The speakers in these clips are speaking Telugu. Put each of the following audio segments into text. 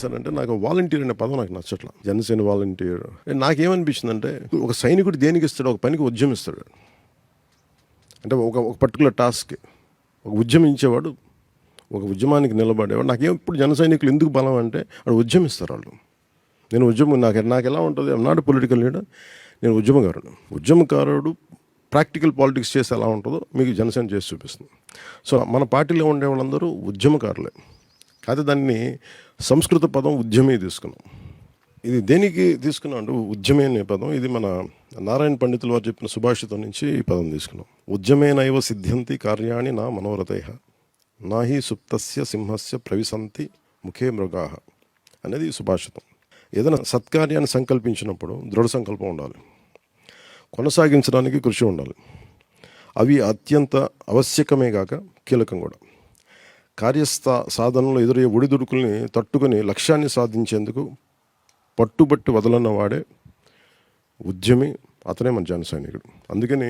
చేశానంటే నాకు వాలంటీర్ అనే పదం నాకు నచ్చట్లా. జనసేన వాలంటీర్ నాకేమనిపించిందంటే ఒక సైనికుడు దేనికి ఇస్తాడు, ఒక పనికి ఉద్యమిస్తాడు. అంటే ఒక పర్టికులర్ టాస్క్ ఒక ఉద్యమించేవాడు, ఒక ఉద్యమానికి నిలబడేవాడు. నాకేం ఇప్పుడు జన సైనికులు ఎందుకు బలం అంటే వాడు ఉద్యమిస్తారు. వాళ్ళు నేను నాకు ఎలా ఉంటుంది, ఐఎమ్ నాట్ పొలిటికల్ లీడర్, నేను ఉద్యమకారుడు ప్రాక్టికల్ పాలిటిక్స్ చేసి ఎలా ఉంటుందో మీకు జనసేన చేసి చూపిస్తుంది. సో మన పార్టీలో ఉండే వాళ్ళందరూ ఉద్యమకారులే. కాకపోతే దాన్ని సంస్కృత పదం ఉద్యమే తీసుకున్నాం. ఇది దేనికి తీసుకున్నాం అంటే ఉద్యమే అనే పదం, ఇది మన నారాయణ పండితులు వారు చెప్పిన సుభాషితం నుంచి ఈ పదం తీసుకున్నాం. ఉద్యమేనైవ సిద్ధ్యంతి కార్యాణి నా మనోరథైః నాహి సుప్తస్య సింహస్య ప్రవిశంతి ముఖే మృగాః అనేది ఈ సుభాషితం. ఏదైనా సత్కార్యాన్ని సంకల్పించినప్పుడు దృఢ సంకల్పం ఉండాలి, కొనసాగించడానికి కృషి ఉండాలి. అవి అత్యంత ఆవశ్యకమే కాక కీలకం కూడా. సాధనలో ఎదురయ్యే ఒడిదుడుకుల్ని తట్టుకొని లక్ష్యాన్ని సాధించేందుకు పట్టుబట్టి వదలన్న వాడే ఉద్యమి, అతనే మన జన సైనికుడు. అందుకని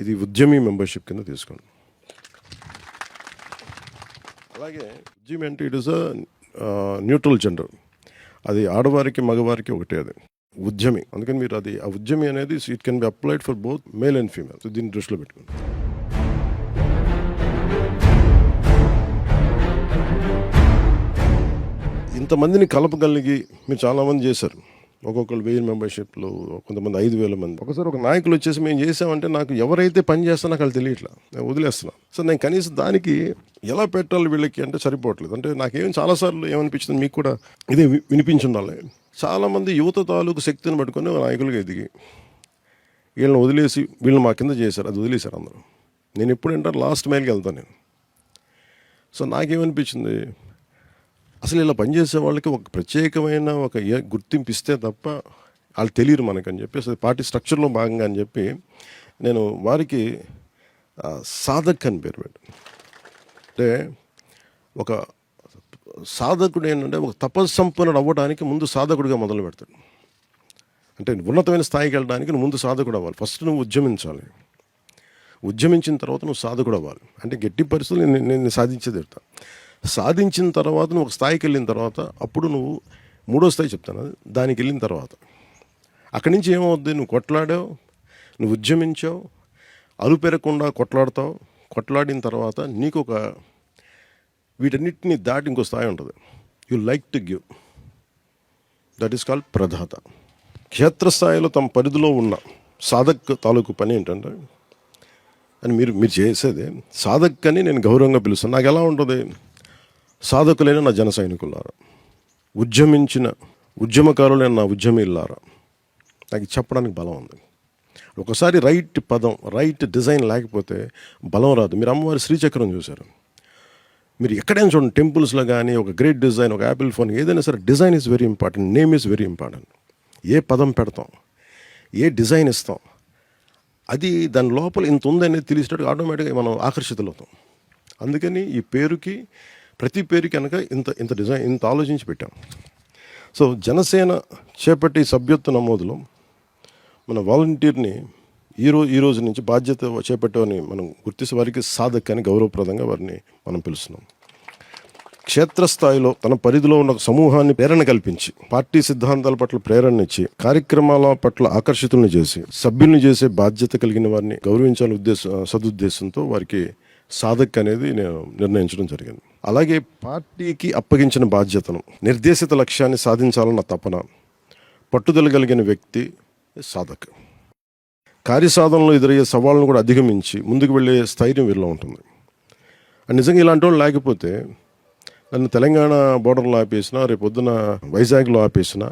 ఇది ఉద్యమి మెంబర్షిప్ కింద తీసుకోండి. అలాగే ఉద్యమి అంటే ఇట్ ఈస్ న్యూట్రల్ జెండర్, అది ఆడవారికి మగవారికి ఒకటే అది ఉద్యమి. అందుకని మీరు అది ఆ ఉద్యమి అనేది it can be applied for both male and female. దీన్ని దృష్టిలో పెట్టుకోండి. ఇంతమందిని కలపగలిగి మీరు చాలామంది చేశారు. ఒక్కొక్కరు 1000 మెంబర్షిప్లు, కొంతమంది 5000 మంది. ఒకసారి ఒక నాయకులు వచ్చేసి మేము చేసామంటే నాకు ఎవరైతే పని చేస్తారో నాకు వాళ్ళు తెలియట్లా, నేను వదిలేస్తున్నాను. సో నేను కనీసం దానికి ఎలా పెట్టాలి వీళ్ళకి అంటే సరిపోవట్లేదు. అంటే నాకేం చాలాసార్లు ఏమనిపించింది, మీకు కూడా ఇదే వినిపించుండాలి. చాలామంది యువత తాలూకు శక్తిని పట్టుకొని నాయకులుగా ఎదిగి వీళ్ళని వదిలేసి వీళ్ళని మా కింద చేశారు, అది వదిలేశారు అందరూ. నేను ఎప్పుడంటే లాస్ట్ మైల్కి వెళ్తాను నేను. సో నాకేమనిపించింది, అసలు ఇలా పనిచేసే వాళ్ళకి ఒక ప్రత్యేకమైన ఒక గుర్తింపు ఇస్తే తప్ప వాళ్ళు తెలియరు మనకని చెప్పి, అసలు పార్టీ స్ట్రక్చర్లో భాగంగా అని చెప్పి నేను వారికి సాధక్ అని పేరు పెట్టాను. అంటే ఒక సాధకుడు ఏంటంటే ఒక తపస్సంపన్నుడు అవ్వడానికి ముందు సాధకుడిగా మొదలు పెడతాడు. అంటే ఉన్నతమైన స్థాయికి వెళ్ళడానికి నువ్వు ముందు సాధకుడు అవ్వాలి. ఫస్ట్ నువ్వు ఉద్యమించాలి, ఉద్యమించిన తర్వాత నువ్వు సాధకుడు అవ్వాలి. అంటే గట్టి పరిస్థితులు నేను సాధించేది ఎడతా. సాధించిన తర్వాత నువ్వు ఒక స్థాయికి వెళ్ళిన తర్వాత అప్పుడు నువ్వు 3వ స్థాయి చెప్తాను, దానికి వెళ్ళిన తర్వాత అక్కడి నుంచి ఏమవుద్ది, నువ్వు కొట్లాడావు, నువ్వు ఉద్యమించావు, అలుపెరగకుండా కొట్లాడతావు. కొట్లాడిన తర్వాత నీకు ఒక వీటన్నిటిని దాటి ఇంకో స్థాయి ఉంటుంది. You like to give, that is called ప్రదాత. క్షేత్రస్థాయిలో తమ పరిధిలో ఉన్న సాధక్ తాలూకు పని ఏంటంటే అని మీరు చేసేది సాధక్ అని నేను గౌరవంగా పిలుస్తాను. నాకు ఎలా ఉంటుంది, సాధకులైన నా జన సైనికులారా, ఉద్యమించిన ఉద్యమకారులైన నా ఉద్యమీలారా, నాకు చెప్పడానికి బలం ఉంది. ఒకసారి రైట్ పదం, రైట్ డిజైన్ లేకపోతే బలం రాదు. మీరు అమ్మవారి శ్రీచక్రం చూశారు, మీరు ఎక్కడైనా చూడండి, టెంపుల్స్లో కానీ ఒక గ్రేట్ డిజైన్, ఒక యాపిల్ ఫోన్, ఏదైనా సరే design is very important, name is very important. ఏ పదం పెడతాం, ఏ డిజైన్ ఇస్తాం, అది దాని లోపల ఇంత ఉందనేది తెలిసేటట్టు ఆటోమేటిక్గా మనం ఆకర్షితులవుతాం. అందుకని ఈ పేరుకి, ప్రతి పేరుకి కనుక ఇంత డిజైన్, ఇంత ఆలోచించి పెట్టాం. సో జనసేన చేపట్టే సభ్యత్వ నమోదులో మన వాలంటీర్ని ఈ రోజు నుంచి బాధ్యత చేపట్టేవని మనం గుర్తించి వారికి సాధక్ అని గౌరవప్రదంగా వారిని మనం పిలుస్తున్నాం. క్షేత్రస్థాయిలో తన పరిధిలో ఉన్న సమూహాన్ని ప్రేరణ కల్పించి, పార్టీ సిద్ధాంతాల పట్ల ప్రేరణ ఇచ్చి, కార్యక్రమాల పట్ల ఆకర్షితులను చేసి, సభ్యులను చేసే బాధ్యత కలిగిన వారిని గౌరవించాలని సదుద్దేశంతో వారికి సాధక్ అనేది నేను నిర్ణయించడం జరిగింది. అలాగే పార్టీకి అప్పగించిన బాధ్యతను, నిర్దేశిత లక్ష్యాన్ని సాధించాలన్న తపన, పట్టుదల కలిగిన వ్యక్తి సాధక్. కార్యసాధనలో ఎదురయ్యే సవాళ్ళను కూడా అధిగమించి ముందుకు వెళ్ళే స్థైర్యం వీరిలో ఉంటుంది. అండ్ నిజంగా ఇలాంటి వాళ్ళు లేకపోతే నన్ను తెలంగాణ బోర్డర్లో ఆపేసినా, రేపు పొద్దున వైజాగ్లో ఆపేసినా,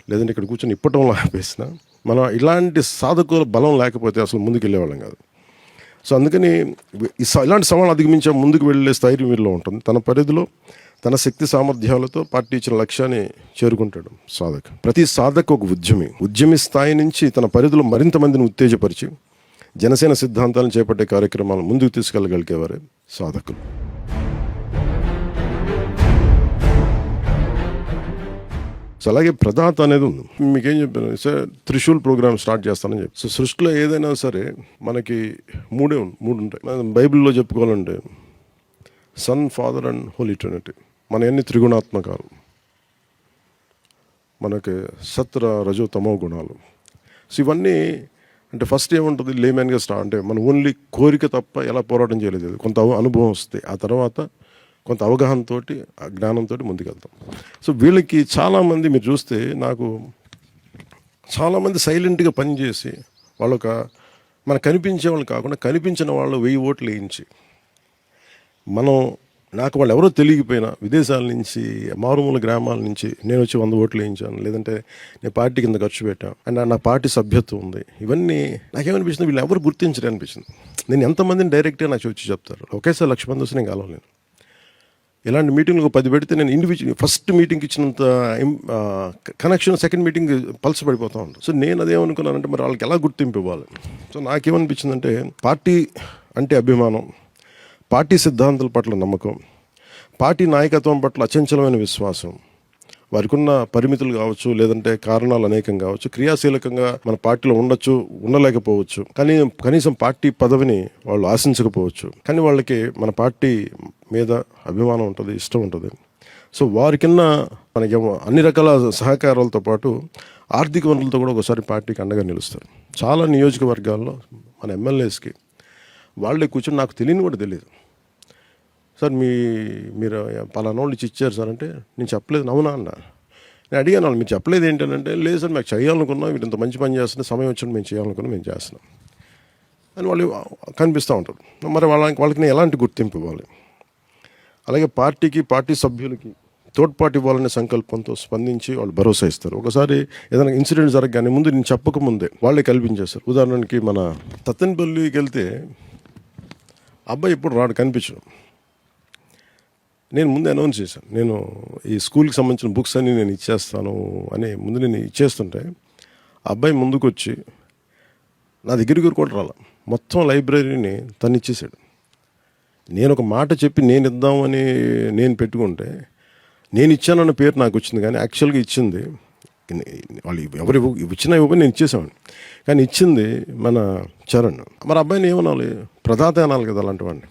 లేదంటే ఇక్కడ కూర్చొని ఇప్పటంలో ఆపేసినా, మనం ఇలాంటి సాధకుల బలం లేకపోతే అసలు ముందుకు వెళ్ళేవాళ్ళం కాదు. సో అందుకని ఇలాంటి సవాళ్ళు అధిగమించే ముందుకు వెళ్ళే స్థైర్యం వీరిలో ఉంటుంది. తన పరిధిలో తన శక్తి సామర్థ్యాలతో పార్టీ ఇచ్చిన లక్ష్యాన్ని చేరుకుంటాడు సాధక్. ప్రతి సాధక్ ఒక ఉద్యమి స్థాయి నుంచి తన పరిధిలో మరింత మందిని ఉత్తేజపరిచి జనసేన సిద్ధాంతాలను చేపట్టే కార్యక్రమాలను ముందుకు తీసుకెళ్ళగలిగేవారే సాధకులు. సో అలాగే ప్రదాత అనేది ఉంది. మీకేం చెప్పాను సార్, త్రిశూల్ ప్రోగ్రామ్ స్టార్ట్ చేస్తానని చెప్పి. సో సృష్టిలో ఏదైనా సరే మనకి మూడు ఉంటాయి. బైబిల్లో చెప్పుకోవాలంటే son, father and holy trinity. మన ఎన్ని త్రిగుణాత్మకాలు. మనకి రజో తమో గుణాలు. సో ఇవన్నీ అంటే ఫస్ట్ ఏముంటుంది, లేమెన్గా అంటే మనం ఓన్లీ కోరిక తప్ప ఎలా పోరాటం చేయలేదు. కొంత అనుభవం వస్తుంది, ఆ తర్వాత కొంత అవగాహనతో జ్ఞానంతో ముందుకెళ్తాం. సో వీళ్ళకి చాలామంది మీరు చూస్తే నాకు చాలామంది సైలెంట్గా పనిచేసి వాళ్ళొక మనకు కనిపించే వాళ్ళు కాకుండా కనిపించిన వాళ్ళు 1000 ఓట్లు వేయించి నాకు వాళ్ళు ఎవరో తెలియకపోయినా విదేశాల నుంచి మారుమూల గ్రామాల నుంచి నేను వచ్చి 100 ఓట్లు వేయించాను, లేదంటే నేను పార్టీ కింద ఖర్చు పెట్టాను అండ్ నా పార్టీ సభ్యత్వం ఉంది. ఇవన్నీ నాకేమనిపించింది, వీళ్ళు ఎవరు గుర్తించరు అనిపించింది. నేను ఎంతమందిని డైరెక్ట్గా నాకు వచ్చి చెప్తారు, ఒకేసారి 1,00,000 మంది వస్తే నేను కలవలేను. ఇలాంటి మీటింగ్లు 10 పెడితే నేను ఇండివిజువల్ ఫస్ట్ మీటింగ్కి ఇచ్చినంత కనెక్షన్ సెకండ్ మీటింగ్ పల్స్ పడిపోతూ ఉంటాను. సో నేను అదేమనుకున్నానంటే మరి వాళ్ళకి ఎలా గుర్తింపు ఇవ్వాలి. సో నాకేమనిపించిందంటే పార్టీ అంటే అభిమానం, పార్టీ సిద్ధాంతాల పట్ల నమ్మకం, పార్టీ నాయకత్వం పట్ల అచంచలమైన విశ్వాసం, వారికి ఉన్న పరిమితులు కావచ్చు, లేదంటే కారణాలు అనేకం కావచ్చు, క్రియాశీలకంగా మన పార్టీలో ఉండొచ్చు, ఉండలేకపోవచ్చు, కానీ కనీసం పార్టీ పదవిని వాళ్ళు ఆశించకపోవచ్చు, కానీ వాళ్ళకి మన పార్టీ మీద అభిమానం ఉంటుంది, ఇష్టం ఉంటుంది. సో వారికిన్న మనకి అన్ని రకాల సహకారాలతో పాటు ఆర్థిక వనరులతో కూడా ఒకసారి పార్టీకి అండగా నిలుస్తారు. చాలా నియోజకవర్గాల్లో మన ఎమ్మెల్యేస్కి వాళ్ళే కూర్చొని నాకు తెలియని కూడా తెలియదు, సార్ మీరు పలానా వాళ్ళు ఇచ్చారు సార్ అంటే నేను చెప్పలేదు, అవునా అన్న. నేను అడిగాను వాళ్ళు, మీరు చెప్పలేదు ఏంటంటే లేదు సార్ మాకు చేయాలనుకున్నాం, మీరు ఇంత మంచి పని చేస్తుంటే సమయం వచ్చినట్టు మేము చేయాలనుకున్నాం, మేము చేస్తున్నాం అని వాళ్ళు కనిపిస్తూ ఉంటారు. మరి వాళ్ళకి నేను ఎలాంటి గుర్తింపు ఇవ్వాలి, అలాగే పార్టీ సభ్యులకి తోడ్పాటు ఇవ్వాలనే సంకల్పంతో స్పందించి వాళ్ళు భరోసా ఇస్తారు. ఒకసారి ఏదైనా ఇన్సిడెంట్ జరగగానే ముందు నేను చెప్పకముందే వాళ్ళే కల్పించేస్తారు. ఉదాహరణకి మన తత్తెనపల్లికి వెళ్తే అబ్బాయి ఇప్పుడు రాడు, కనిపించడం. నేను ముందే అనౌన్స్ చేశాను, నేను ఈ స్కూల్కి సంబంధించిన బుక్స్ అన్ని నేను ఇచ్చేస్తాను అని ముందు నేను ఇచ్చేస్తుంటే అబ్బాయి ముందుకు వచ్చి నా దగ్గరికి కూడా రాల, మొత్తం లైబ్రరీని తను ఇచ్చేసాడు. నేను ఒక మాట చెప్పి నేను ఇద్దామని నేను పెట్టుకుంటే నేను ఇచ్చానన్న పేరు నాకు వచ్చింది, కానీ యాక్చువల్గా ఇచ్చింది వాళ్ళు ఎవరు ఇచ్చినా ఇవ్వని నేను ఇచ్చేసాను, కానీ ఇచ్చింది మన చరణ్. మరి అబ్బాయిని ఏమనాలి, ప్రదాత అనాలి కదా అలాంటి వాడిని.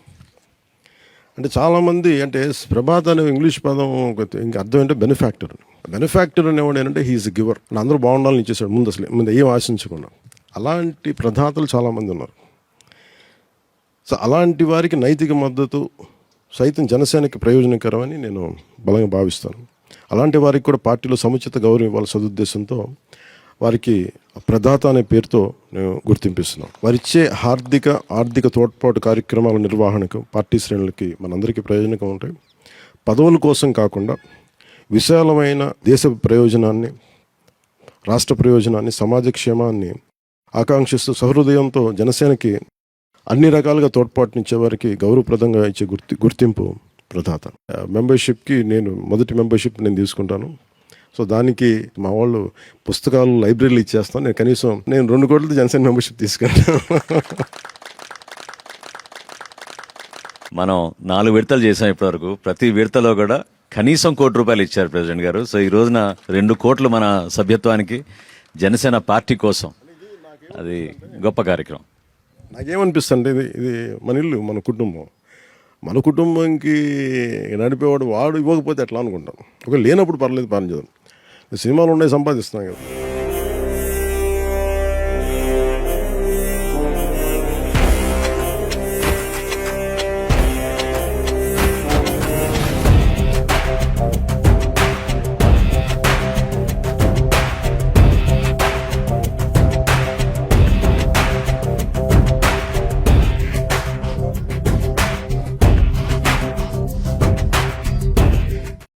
అంటే చాలామంది అంటే ప్రభాత్ అనే ఇంగ్లీష్ పదం ఇంకా అర్థం ఏంటంటే బెనిఫాక్టర్ అనేవాడు ఏంటంటే హీఈస్ గివర్, అందరూ బాగుండాలని ఇచ్చేసాడు ముందు ఏం ఆశించకుండా. అలాంటి ప్రదాతలు చాలామంది ఉన్నారు. సో అలాంటి వారికి నైతిక మద్దతు సైతం జనసేనకి ప్రయోజనకరమని నేను బలంగా భావిస్తాను. అలాంటి వారికి కూడా పార్టీలో సముచిత గౌరవం ఇవ్వాలి సదుద్దేశంతో వారికి ప్రదాత అనే పేరుతో నేను గుర్తింపిస్తున్నాం. వారిచ్చే ఆర్థిక తోడ్పాటు కార్యక్రమాల నిర్వహణకు పార్టీ శ్రేణులకి మనందరికీ ప్రయోజనకం ఉంటాయి. పదవుల కోసం కాకుండా విశాలమైన దేశ ప్రయోజనాన్ని, రాష్ట్ర ప్రయోజనాన్ని, సమాజ క్షేమాన్ని ఆకాంక్షిస్తూ సహృదయంతో జనసేనకి అన్ని రకాలుగా తోడ్పాటునిచ్చే వారికి గౌరవప్రదంగా ఇచ్చే గుర్తింపు ప్రదాత. మెంబర్షిప్కి మొదటి మెంబర్షిప్ నేను తీసుకుంటాను. సో దానికి మా వాళ్ళు పుస్తకాలు లైబ్రరీలు ఇచ్చేస్తాను. నేను కనీసం 2 కోట్లతో జనసేన మెంబర్షిప్ తీసుకుంటాను. మనం 4 విడతలు చేసాం ఇప్పటివరకు. ప్రతి విడతలో కూడా కనీసం ₹1,00,00,000 ఇచ్చారు ప్రెసిడెంట్ గారు. సో ఈ రోజున 2 కోట్లు మన సభ్యత్వానికి జనసేన పార్టీ కోసం, అది గొప్ప కార్యక్రమం. నాకేమనిపిస్తుంది, ఇది మన ఇల్లు, మన కుటుంబంకి నడిపేవాడు వాడు ఇవ్వకపోతే ఎట్లా అనుకుంటాం. ఒకవేళ లేనప్పుడు పర్లేదు, పని చేద్దాం. సినిమాలు ఉన్నాయి, సంపాదిస్తున్నాం కదా.